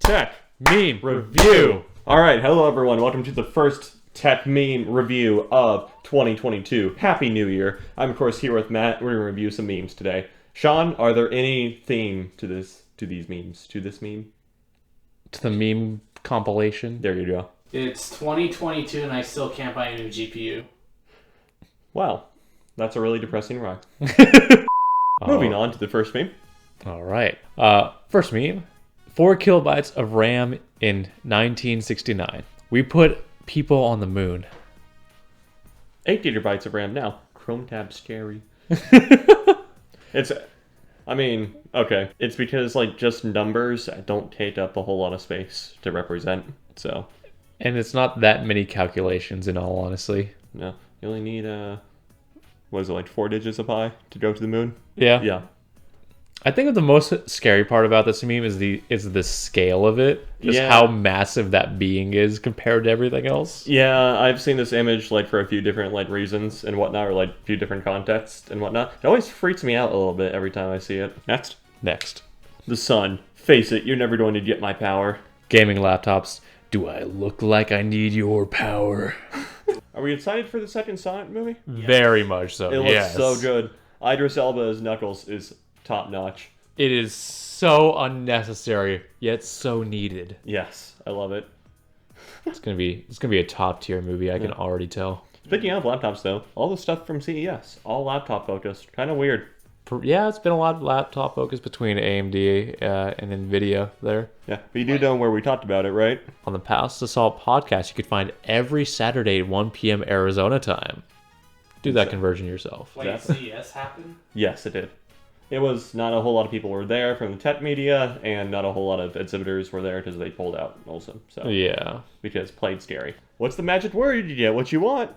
Tech Meme Review. All right, hello everyone. Welcome to the first Tech Meme Review of 2022. Happy New Year. I'm of course here with Matt. We're gonna review some memes today. Sean, are there any theme to this meme? To the meme compilation. There you go. It's 2022 and I still can't buy a new GPU. Wow, that's a really depressing rhyme. Moving on to the first meme. All right. First meme. 4 kilobytes of RAM in 1969. We put people on the moon. 8 gigabytes of RAM now. Chrome tab scary. Okay. It's because just numbers don't take up a whole lot of space to represent. So. And it's not that many calculations in all honesty. No, you only need 4 digits of pi to go to the moon? Yeah. Yeah. I think the most scary part about this meme is the scale of it. Just how massive that being is compared to everything else. Yeah, I've seen this image for a few different reasons and whatnot, or a few different contexts and whatnot. It always freaks me out a little bit every time I see it. Next. The sun. Face it, you're never going to get my power. Gaming laptops. Do I look like I need your power? Are we excited for the second Sonic movie? Very much so. It looks so good. Idris Elba as Knuckles is top notch. It is so unnecessary, yet so needed. Yes, I love it. It's gonna be a top tier movie. I can already tell. Speaking of laptops, though, all the stuff from CES, all laptop focused, kind of weird. Yeah, it's been a lot of laptop focus between AMD and Nvidia there. Yeah, but you do know where we talked about it, right? On the Past Assault podcast, you could find every Saturday at 1 p.m. Arizona time. Do that conversion yourself. Wait, CES happened? Yes, it did. It was not a whole lot of people were there from the tech media, and not a whole lot of exhibitors were there because they pulled out also. So yeah, because played scary. What's the magic word? You get what you want.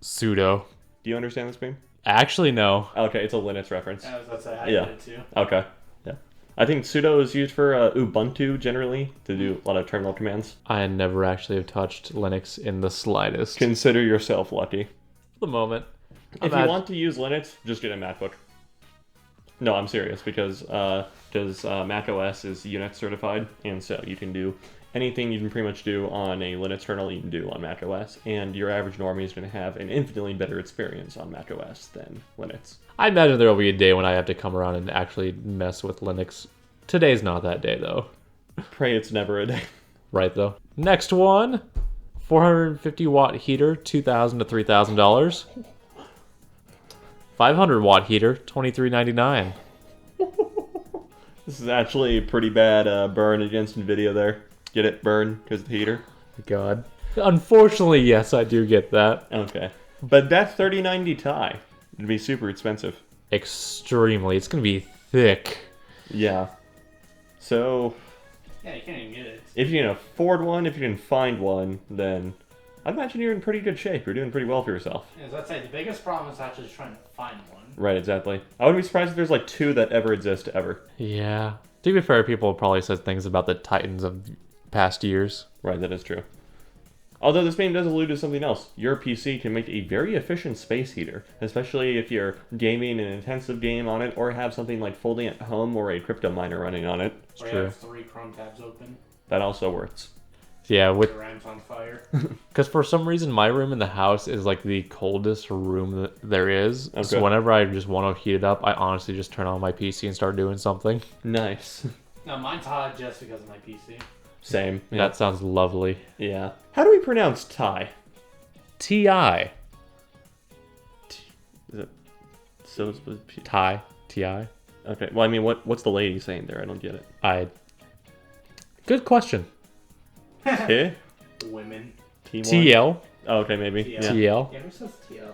Pseudo. Do you understand this meme? Actually, no. Okay, it's a Linux reference. I was about to say, I did it too. Okay. Yeah. I think sudo is used for Ubuntu generally to do a lot of terminal commands. I never actually have touched Linux in the slightest. Consider yourself lucky. For the moment. If you want to use Linux, just get a MacBook. No, I'm serious because Mac OS is Unix certified, and so you can do anything you can pretty much do on a Linux kernel you can do on Mac OS, and your average normie is going to have an infinitely better experience on Mac OS than Linux. I imagine there will be a day when I have to come around and actually mess with Linux. Today's not that day, though. Pray it's never a day. Right, though. Next one. 450 watt heater, $2,000 to $3,000. 500 watt heater, $23.99. This is actually a pretty bad burn against NVIDIA there. Get it? Burn because of the heater? God. Unfortunately, yes, I do get that. Okay. But that 3090 Ti would be super expensive. Extremely. It's going to be thick. Yeah. So... Yeah, you can't even get it. If you can afford one, if you can find one, then I'd imagine you're in pretty good shape. You're doing pretty well for yourself. Yeah, as I'd say, the biggest problem is actually trying to find one. Right, exactly. I wouldn't be surprised if there's 2 that ever exist ever. Yeah. To be fair, people probably said things about the Titans of past years. Right, that is true. Although this game does allude to something else. Your PC can make a very efficient space heater, especially if you're gaming an intensive game on it, or have something like folding at home or a crypto miner running on it. It's true. You have 3 Chrome tabs open. That also works. Yeah, The RAM's on fire. because for some reason my room in the house is the coldest room that there is. Okay. So whenever I just want to heat it up, I honestly just turn on my PC and start doing something. Nice. No, mine's hot just because of my PC. Same. Yeah. That sounds lovely. Yeah. How do we pronounce Thai? TI. Is it... So... Thai. TI. Okay, well, I mean, what's the lady saying there? I don't get it. Good question. Eh? Women. TL. Oh, okay, maybe. TL. Yeah. TL. Yeah, who says TL?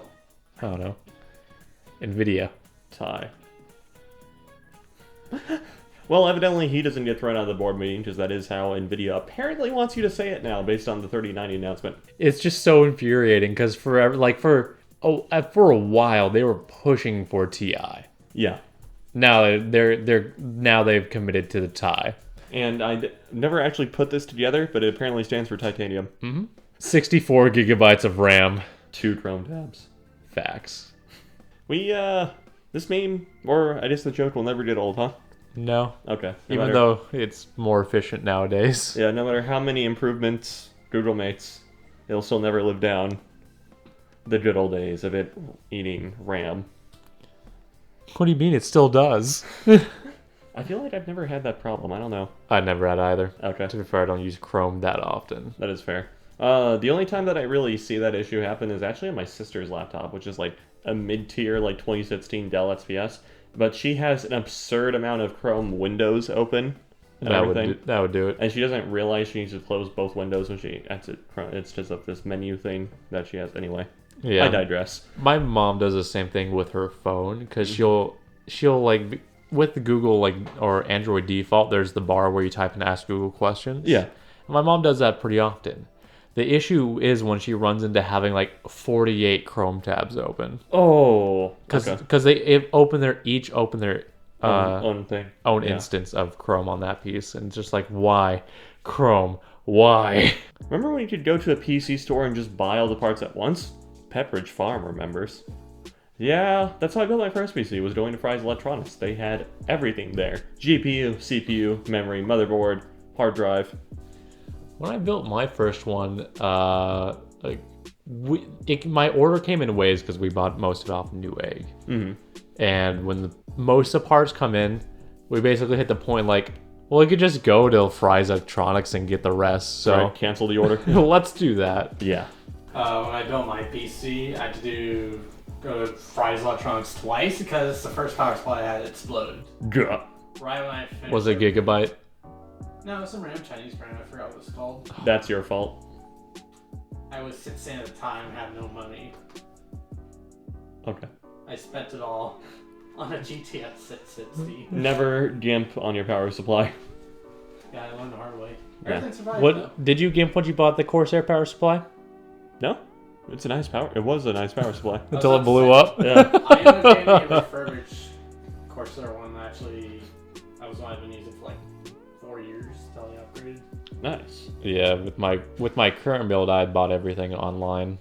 I don't know. Nvidia. Thai. Well, evidently he doesn't get thrown out of the board meeting, because that is how NVIDIA apparently wants you to say it now, based on the 3090 announcement. It's just so infuriating because forever, for a while, they were pushing for TI. Yeah. Now they've committed to the TI. And I never actually put this together, but it apparently stands for titanium. Mm-hmm. 64 gigabytes of RAM. 2 Chrome tabs. Facts. This meme, or I guess the joke will never get old, huh? No. Okay. Even though it's more efficient nowadays. Yeah, no matter how many improvements Google makes, it'll still never live down the good old days of it eating RAM. What do you mean? It still does. I feel like I've never had that problem. I don't know. I never had either. Okay. To be fair, I don't use Chrome that often. That is fair. The only time that I really see that issue happen is actually on my sister's laptop, which is like a mid-tier, like 2016 Dell XPS. But she has an absurd amount of Chrome windows open and everything. That would do it. And she doesn't realize she needs to close both windows when she exits Chrome. It's just this menu thing that she has. Anyway, Yeah. I digress. My mom does the same thing with her phone because she'll like with the Google like or Android default. There's the bar where you type and ask Google questions. Yeah. And my mom does that pretty often. The issue is when she runs into having like 48 Chrome tabs open. Oh. Because they each open their own thing. own instance of Chrome on that piece, and it's just like, why Chrome? Why? Remember when you could go to a PC store and just buy all the parts at once? Pepperidge Farm remembers. Yeah, that's how I built my first PC, was going to Fry's Electronics. They had everything there. GPU, CPU, memory, motherboard, hard drive. When I built my first one, my order came in waves because we bought most of it off Newegg. Mm-hmm. And when most of the parts come in, we basically hit the point like, well, we could just go to Fry's Electronics and get the rest. So Right, cancel the order. let's do that. Yeah. When I built my PC, I had to go to Fry's Electronics twice because the first power supply I had exploded. Gah. Right when I finished. Was it Gigabyte? No, it's some random Chinese brand. I forgot what it's called. That's your fault. I was 16 at the time and had no money. Okay. I spent it all on a GTX 660. Never GIMP on your power supply. Yeah, I learned the hard way. Yeah. Everything survived though. What did you GIMP when you bought the Corsair power supply? No? It's a nice power. It was a nice power supply. Until it blew up? Yeah. I ended up getting a refurbished Corsair one. Actually, I was only been using for like 4 years until I upgraded. Nice. Yeah, with my current build, I bought everything online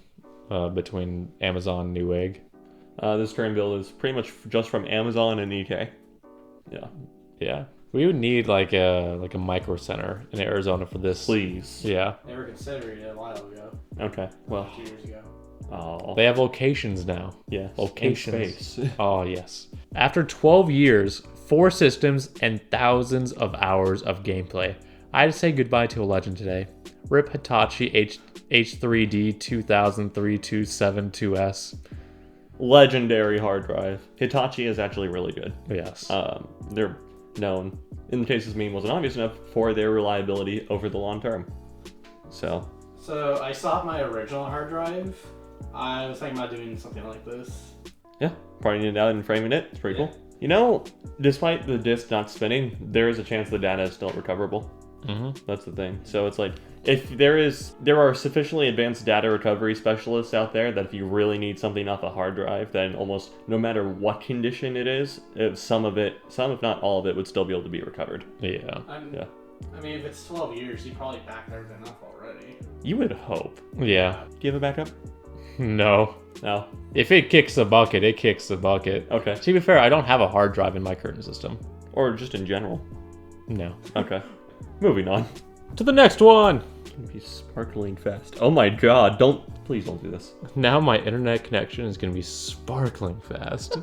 between Amazon and Newegg. This current build is pretty much just from Amazon and EK. Yeah. Yeah, we would need like a micro center in Arizona for this. Please. Yeah, They were considering it a while ago. Okay. Well. 2 years ago. Oh. they have locations now. Yeah. Locations. In space. Oh yes. After 12 years, 4 systems, and thousands of hours of gameplay, I had to say goodbye to a legend today. Rip Hitachi H3D 2003-272S. Legendary hard drive. Hitachi is actually really good. Yes. They're known, in the case this meme wasn't obvious enough, for their reliability over the long term. So I still have my original hard drive. I was thinking about doing something like this. yeah, parting it out and framing it. It's pretty cool. You know, despite the disk not spinning, there is a chance the data is still recoverable. Mm-hmm. That's the thing. So it's like, if there are sufficiently advanced data recovery specialists out there that if you really need something off a hard drive, then almost no matter what condition it is, some if not all of it would still be able to be recovered. Yeah. Yeah. I mean, if it's 12 years, you probably backed everything up already. You would hope. Yeah. Do you have a backup? No. No. If it kicks the bucket, it kicks the bucket. Okay. To be fair, I don't have a hard drive in my current system. Or just in general. No. Okay. Moving on. To the next one. Be sparkling fast. Oh my god, please don't do this. Now my internet connection is going to be sparkling fast.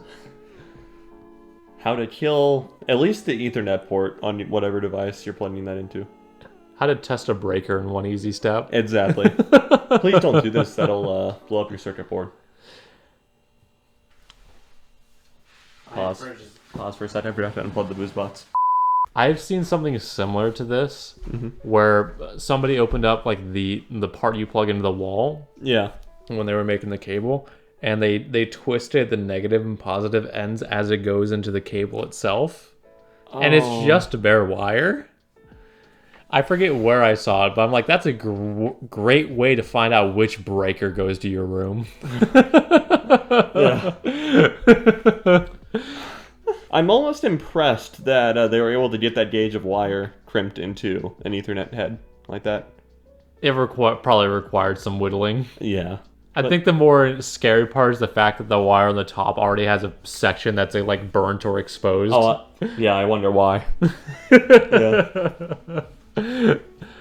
How to kill at least the Ethernet port on whatever device you're plugging that into. How to test a breaker in one easy step. Exactly. Please don't do this. That'll blow up your circuit board. Pause. Pause for a second. I forgot to unplug the booze box. I've seen something similar to this, where somebody opened up like the part you plug into the wall Yeah. when they were making the cable, and they twisted the negative and positive ends as it goes into the cable itself, and it's just a bare wire. I forget where I saw it, but I'm like, that's a great way to find out which breaker goes to your room. Yeah. I'm almost impressed that they were able to get that gauge of wire crimped into an Ethernet head like that. It probably required some whittling. Yeah. I think the more scary part is the fact that the wire on the top already has a section that's like burnt or exposed. Oh, yeah, I wonder why. Yeah.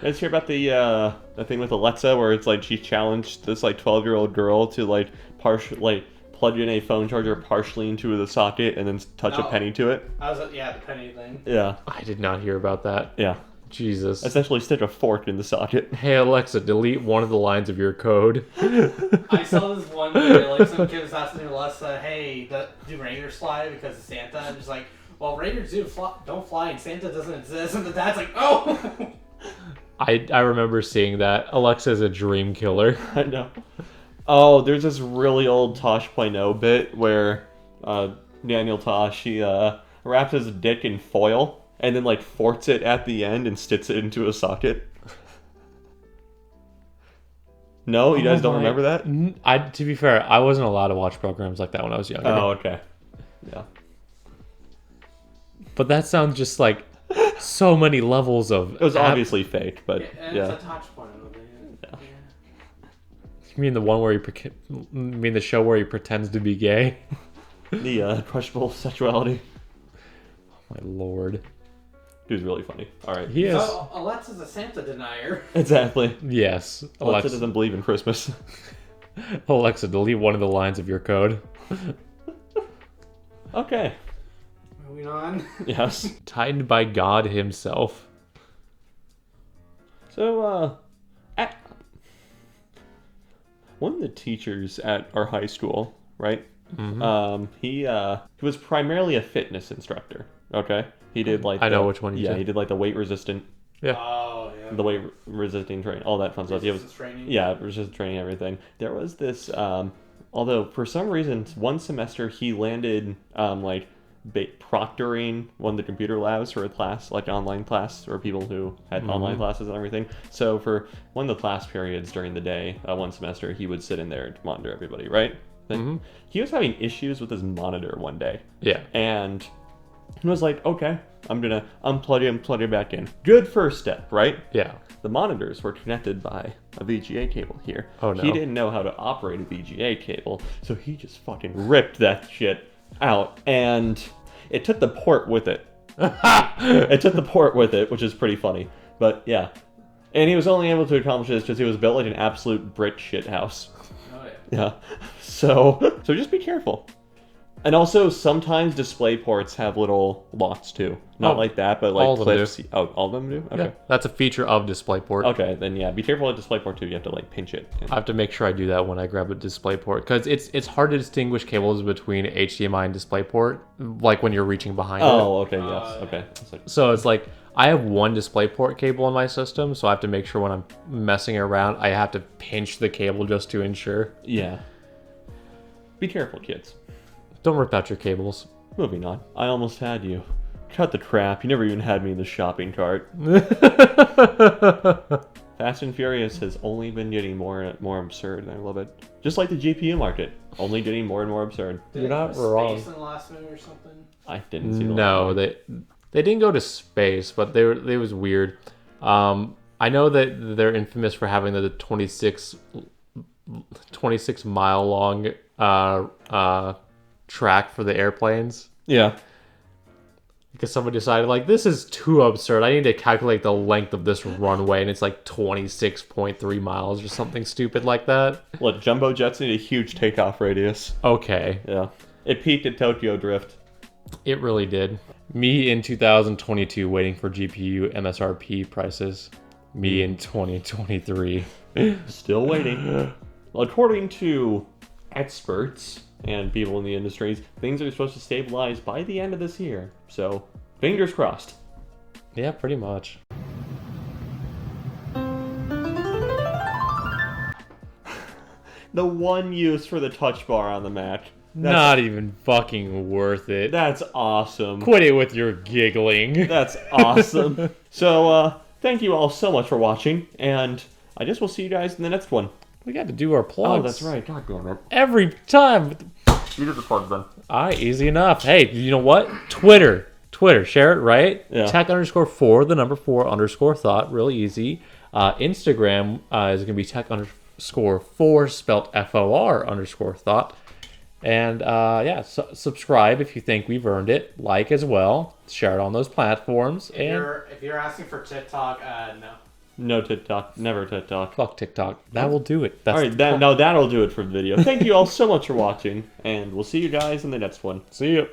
Let's hear about the thing with Alexa where it's like she challenged this like 12-year-old girl to like plug in a phone charger partially into the socket and then touch a penny to it. The penny thing. Yeah. I did not hear about that. Yeah. Jesus. Essentially stick a fork in the socket. Hey Alexa, delete one of the lines of your code. I saw this one where like some kid was asking Alexa, "Hey, do Raiders fly because of Santa?" And she's like, "Well, Raiders don't fly, and Santa doesn't exist." And the dad's like, "Oh." I remember seeing that. Alexa is a dream killer. I know. Oh, there's this really old Tosh.0 bit where Daniel Tosh he wraps his dick in foil and then like forts it at the end and sticks it into a socket. No, you guys don't remember that? To be fair, I wasn't allowed to watch programs like that when I was younger. Oh, okay. Yeah. But that sounds just like so many levels of. It was obviously fake, but It's a touch point of it. Yeah. You mean the one where the show where he pretends to be gay? The questionable sexuality. Oh my lord. He was really funny. All right. He is. So Alexa's a Santa denier. Exactly. Yes. Alexa doesn't believe in Christmas. Alexa, delete one of the lines of your code. Okay. Moving on. Yes. Tightened by God himself. So, one of the teachers at our high school, right? Mm-hmm. He was primarily a fitness instructor. Okay. He did like I know which one you said. he did like the weight resistant. Yeah. Oh yeah. The weight resisting training, all that fun stuff. Resistance training. Yeah, resistance training, everything. There was this, although for some reason, one semester he landed proctoring one of the computer labs for a class, like online class, or people who had online classes and everything. So for one of the class periods during the day, one semester, he would sit in there and monitor everybody, right? Then he was having issues with his monitor one day. Yeah. And he was like, okay, I'm going to unplug it and plug it back in. Good first step, right? Yeah. The monitors were connected by a VGA cable here. Oh, no. He didn't know how to operate a VGA cable, so he just fucking ripped that shit out. And it took the port with it. It took the port with it, which is pretty funny. But yeah. And he was only able to accomplish this because he was built like an absolute Brit shit house. Oh yeah. Yeah. So just be careful. And also, sometimes display ports have little locks too. Not like that, but like all of them clips. do. Oh, all of them do? Okay. Yeah, that's a feature of DisplayPort. Okay, then yeah, be careful with DisplayPort too. You have to like pinch it. I have to make sure I do that when I grab a DisplayPort because it's hard to distinguish cables between HDMI and DisplayPort, like when you're reaching behind it. Oh, okay, yes, okay. It's like, So it's like I have one DisplayPort cable in my system, so I have to make sure when I'm messing around, I have to pinch the cable just to ensure. yeah. Be careful, kids. Don't rip out your cables. Moving on. I almost had you. Cut the crap. You never even had me in the shopping cart. Fast and Furious has only been getting more and more absurd, and I love it. Just like the GPU market, only getting more and more absurd. Did You're they not go to wrong. Space in the last movie or something? I didn't see the No, last one. they didn't go to space, but they was weird. I know that they're infamous for having the 26 mile long track for the airplanes. Yeah. Because somebody decided, like, this is too absurd. I need to calculate the length of this runway, and it's like 26.3 miles or something stupid like that. Look, jumbo jets need a huge takeoff radius. Okay. Yeah. It peaked at Tokyo Drift. It really did. Me in 2022 waiting for GPU MSRP prices. Me in 2023. Still waiting. Well, according to experts and people in the industries, things are supposed to stabilize by the end of this year. So, fingers crossed. Yeah, pretty much. The one use for the touch bar on the Mac. Not even fucking worth it. That's awesome. Quit it with your giggling. That's awesome. So, thank you all so much for watching, and I guess we'll see you guys in the next one. We got to do our plugs. Oh, that's right. God damn it. Every time. You did the plugs then. Alright, easy enough. Hey, you know what? Twitter, share it, right? Yeah. Tech_4, the number 4 _ thought. Really easy. Instagram is going to be _4, spelt FOR_thought. And yeah, subscribe if you think we've earned it. Like as well. Share it on those platforms. If you're asking for TikTok, no. No TikTok. Never TikTok. Fuck TikTok. That will do it. That's All right, that'll do it for the video. Thank you all so much for watching, and we'll see you guys in the next one. See you.